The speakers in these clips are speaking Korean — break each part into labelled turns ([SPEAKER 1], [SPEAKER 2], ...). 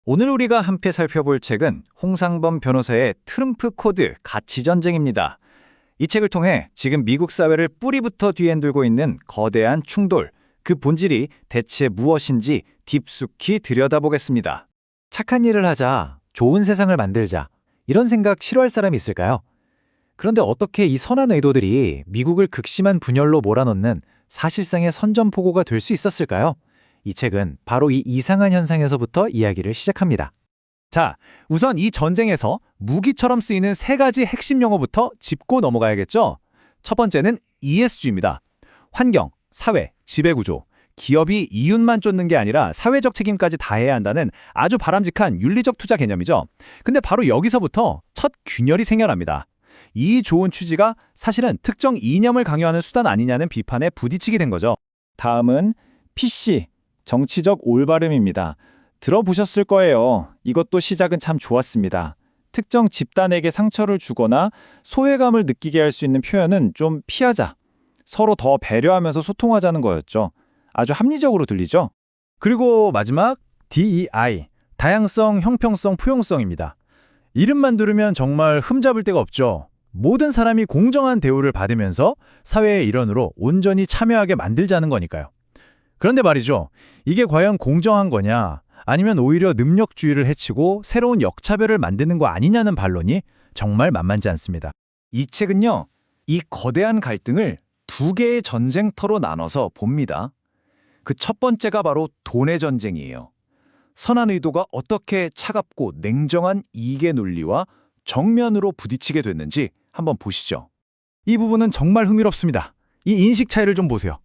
[SPEAKER 1] 오늘 우리가 함께 살펴볼 책은 홍상범 변호사의 트럼프 코드 가치전쟁입니다. 이 책을 통해 지금 미국 사회를 뿌리부터 뒤흔들고 있는 거대한 충돌, 그 본질이 대체 무엇인지 깊숙이 들여다보겠습니다.
[SPEAKER 2] 착한 일을 하자, 좋은 세상을 만들자, 이런 생각 싫어할 사람이 있을까요? 그런데 어떻게 이 선한 의도들이 미국을 극심한 분열로 몰아넣는 사실상의 선전포고가 될 수 있었을까요? 이 책은 바로 이 이상한 현상에서부터 이야기를 시작합니다.
[SPEAKER 1] 자, 우선 이 전쟁에서 무기처럼 쓰이는 세 가지 핵심 용어부터 짚고 넘어가야겠죠? 첫 번째는 ESG입니다. 환경, 사회, 지배구조. 기업이 이윤만 쫓는 게 아니라 사회적 책임까지 다해야 한다는 아주 바람직한 윤리적 투자 개념이죠. 근데 바로 여기서부터 첫 균열이 생겨납니다. 이 좋은 취지가 사실은 특정 이념을 강요하는 수단 아니냐는 비판에 부딪히게 된 거죠. 다음은 PC, 정치적 올바름입니다. 들어보셨을 거예요. 이것도 시작은 참 좋았습니다. 특정 집단에게 상처를 주거나 소외감을 느끼게 할 수 있는 표현은 좀 피하자. 서로 더 배려하면서 소통하자는 거였죠. 아주 합리적으로 들리죠?
[SPEAKER 3] 그리고 마지막 DEI, 다양성, 형평성, 포용성입니다. 이름만 들으면 정말 흠잡을 데가 없죠. 모든 사람이 공정한 대우를 받으면서 사회의 일원으로 온전히 참여하게 만들자는 거니까요. 그런데 말이죠. 이게 과연 공정한 거냐, 아니면 오히려 능력주의를 해치고 새로운 역차별을 만드는 거 아니냐는 반론이 정말 만만치 않습니다.
[SPEAKER 1] 이 책은요, 이 거대한 갈등을 두 개의 전쟁터로 나눠서 봅니다. 그 첫 번째가 바로 돈의 전쟁이에요. 선한 의도가 어떻게 차갑고 냉정한 이익의 논리와 정면으로 부딪히게 됐는지 한번 보시죠.
[SPEAKER 3] 이 부분은 정말 흥미롭습니다. 이 인식 차이를 좀 보세요.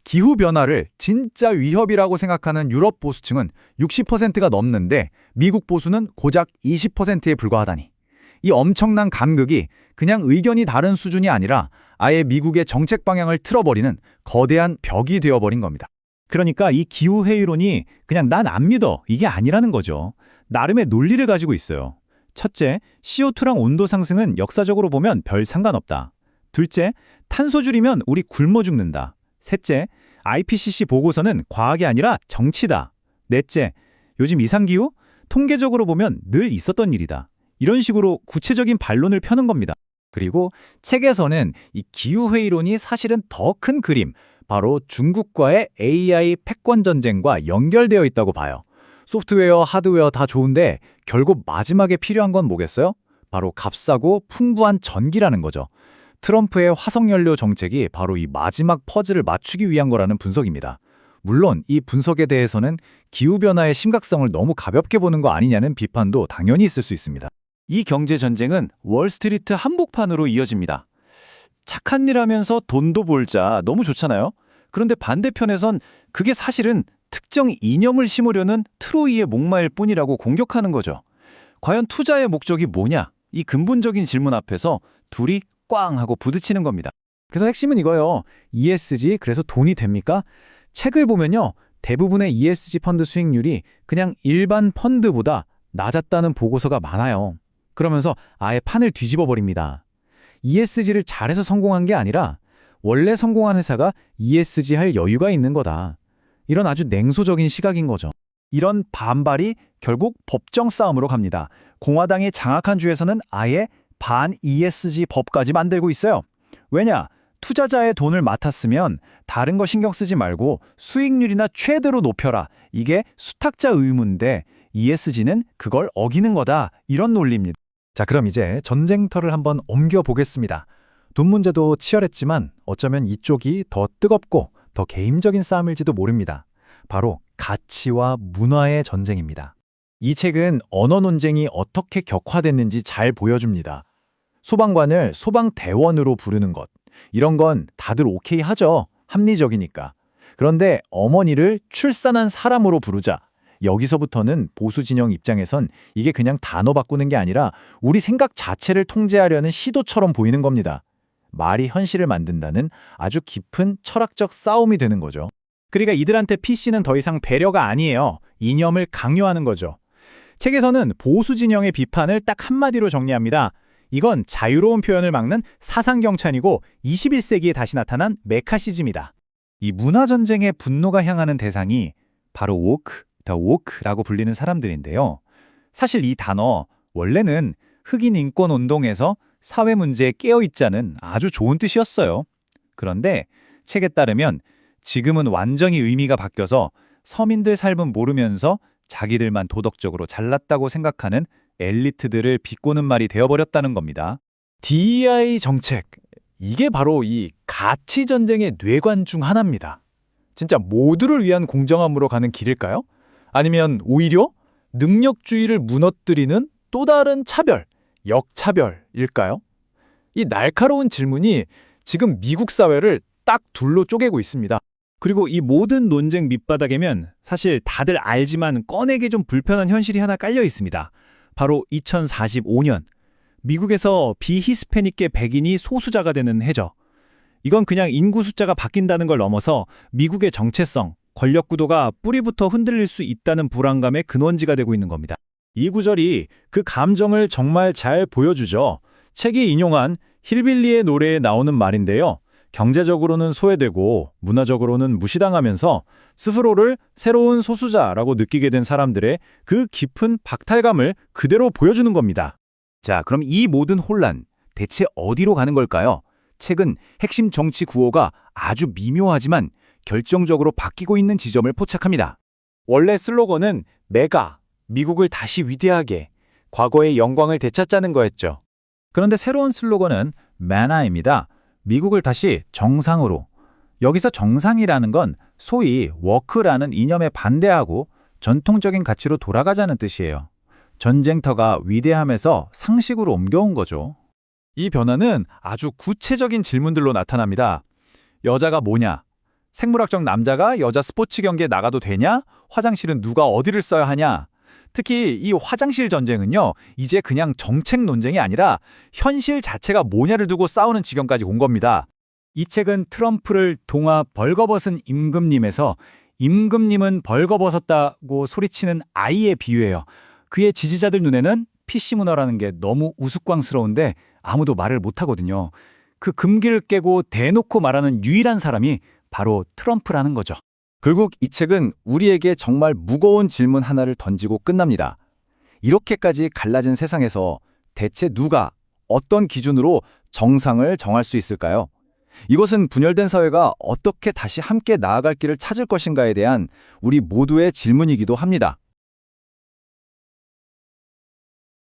[SPEAKER 3] 기후변화를 진짜 위협이라고 생각하는 유럽 보수층은 60%가 넘는데 미국 보수는 고작 20%에 불과하다니. 이 엄청난 간극이 그냥 의견이 다른 수준이 아니라 아예 미국의 정책 방향을 틀어버리는 거대한 벽이 되어버린 겁니다.
[SPEAKER 2] 그러니까 이 기후회의론이 그냥 난 안 믿어, 이게 아니라는 거죠. 나름의 논리를 가지고 있어요. 첫째, CO2랑 온도 상승은 역사적으로 보면 별 상관없다. 둘째, 탄소 줄이면 우리 굶어 죽는다. 셋째, IPCC 보고서는 과학이 아니라 정치다. 넷째, 요즘 이상기후? 통계적으로 보면 늘 있었던 일이다. 이런 식으로 구체적인 반론을 펴는 겁니다.
[SPEAKER 1] 그리고 책에서는 이 기후회의론이 사실은 더 큰 그림, 바로 중국과의 AI 패권 전쟁과 연결되어 있다고 봐요. 소프트웨어, 하드웨어 다 좋은데 결국 마지막에 필요한 건 뭐겠어요? 바로 값싸고 풍부한 전기라는 거죠. 트럼프의 화석연료 정책이 바로 이 마지막 퍼즐을 맞추기 위한 거라는 분석입니다. 물론 이 분석에 대해서는 기후변화의 심각성을 너무 가볍게 보는 거 아니냐는 비판도 당연히 있을 수 있습니다. 이 경제전쟁은 월스트리트 한복판으로 이어집니다. 착한 일 하면서 돈도 벌자, 너무 좋잖아요? 그런데 반대편에선 그게 사실은 특정 이념을 심으려는 트로이의 목마일 뿐이라고 공격하는 거죠. 과연 투자의 목적이 뭐냐? 이 근본적인 질문 앞에서 둘이 꽝 하고 부딪히는 겁니다.
[SPEAKER 2] 그래서 핵심은 이거예요. ESG, 그래서 돈이 됩니까? 책을 보면요. 대부분의 ESG 펀드 수익률이 그냥 일반 펀드보다 낮았다는 보고서가 많아요. 그러면서 아예 판을 뒤집어 버립니다. ESG를 잘해서 성공한 게 아니라 원래 성공한 회사가 ESG 할 여유가 있는 거다. 이런 아주 냉소적인 시각인 거죠.
[SPEAKER 1] 이런 반발이 결국 법정 싸움으로 갑니다. 공화당이 장악한 주에서는 아예 반 ESG 법까지 만들고 있어요. 왜냐? 투자자의 돈을 맡았으면 다른 거 신경 쓰지 말고 수익률이나 최대로 높여라. 이게 수탁자 의무인데 ESG는 그걸 어기는 거다. 이런 논리입니다.
[SPEAKER 3] 자, 그럼 이제 전쟁터를 한번 옮겨보겠습니다. 돈 문제도 치열했지만 어쩌면 이쪽이 더 뜨겁고 더 개인적인 싸움일지도 모릅니다. 바로 가치와 문화의 전쟁입니다.
[SPEAKER 1] 이 책은 언어 논쟁이 어떻게 격화됐는지 잘 보여줍니다. 소방관을 소방대원으로 부르는 것. 이런 건 다들 오케이 하죠. 합리적이니까. 그런데 어머니를 출산한 사람으로 부르자. 여기서부터는 보수 진영 입장에선 이게 그냥 단어 바꾸는 게 아니라 우리 생각 자체를 통제하려는 시도처럼 보이는 겁니다. 말이 현실을 만든다는 아주 깊은 철학적 싸움이 되는 거죠.
[SPEAKER 2] 그러니까 이들한테 PC는 더 이상 배려가 아니에요. 이념을 강요하는 거죠. 책에서는 보수 진영의 비판을 딱 한마디로 정리합니다. 이건 자유로운 표현을 막는 사상경찬이고 21세기에 다시 나타난 메카시즘이다.
[SPEAKER 1] 이 문화전쟁의 분노가 향하는 대상이 바로 woke, the woke라고 불리는 사람들인데요.
[SPEAKER 2] 사실 이 단어 원래는 흑인 인권 운동에서 사회 문제에 깨어있자는 아주 좋은 뜻이었어요. 그런데 책에 따르면 지금은 완전히 의미가 바뀌어서 서민들 삶은 모르면서 자기들만 도덕적으로 잘났다고 생각하는 엘리트들을 비꼬는 말이 되어버렸다는 겁니다.
[SPEAKER 3] DEI 정책, 이게 바로 이 가치 전쟁의 뇌관 중 하나입니다. 진짜 모두를 위한 공정함으로 가는 길일까요? 아니면 오히려 능력주의를 무너뜨리는 또 다른 차별, 역차별일까요? 이 날카로운 질문이 지금 미국 사회를 딱 둘로 쪼개고 있습니다.
[SPEAKER 2] 그리고 이 모든 논쟁 밑바닥에면 사실 다들 알지만 꺼내기 좀 불편한 현실이 하나 깔려 있습니다. 바로 2045년 미국에서 비히스패닉계 백인이 소수자가 되는 해죠. 이건 그냥 인구 숫자가 바뀐다는 걸 넘어서 미국의 정체성, 권력 구도가 뿌리부터 흔들릴 수 있다는 불안감의 근원지가 되고 있는 겁니다.
[SPEAKER 3] 이 구절이 그 감정을 정말 잘 보여주죠. 책이 인용한 힐빌리의 노래에 나오는 말인데요. 경제적으로는 소외되고 문화적으로는 무시당하면서 스스로를 새로운 소수자라고 느끼게 된 사람들의 그 깊은 박탈감을 그대로 보여주는 겁니다.
[SPEAKER 1] 자, 그럼 이 모든 혼란, 대체 어디로 가는 걸까요? 책은 핵심 정치 구호가 아주 미묘하지만 결정적으로 바뀌고 있는 지점을 포착합니다.
[SPEAKER 3] 원래 슬로건은 메가, 미국을 다시 위대하게, 과거의 영광을 되찾자는 거였죠.
[SPEAKER 2] 그런데 새로운 슬로건은 매나입니다. 미국을 다시 정상으로. 여기서 정상이라는 건 소위 워크라는 이념에 반대하고 전통적인 가치로 돌아가자는 뜻이에요. 전쟁터가 위대함에서 상식으로 옮겨온 거죠.
[SPEAKER 3] 이 변화는 아주 구체적인 질문들로 나타납니다. 여자가 뭐냐? 생물학적 남자가 여자 스포츠 경기에 나가도 되냐? 화장실은 누가 어디를 써야 하냐? 특히 이 화장실 전쟁은요, 이제 그냥 정책 논쟁이 아니라 현실 자체가 뭐냐를 두고 싸우는 지경까지 온 겁니다.
[SPEAKER 1] 이 책은 트럼프를 동화 벌거벗은 임금님에서 임금님은 벌거벗었다고 소리치는 아이에 비유해요. 그의 지지자들 눈에는 PC 문화라는 게 너무 우스꽝스러운데 아무도 말을 못하거든요. 그 금기를 깨고 대놓고 말하는 유일한 사람이 바로 트럼프라는 거죠.
[SPEAKER 3] 결국 이 책은 우리에게 정말 무거운 질문 하나를 던지고 끝납니다. 이렇게까지 갈라진 세상에서 대체 누가 어떤 기준으로 정상을 정할 수 있을까요? 이것은 분열된 사회가 어떻게 다시 함께 나아갈 길을 찾을 것인가에 대한 우리 모두의 질문이기도 합니다.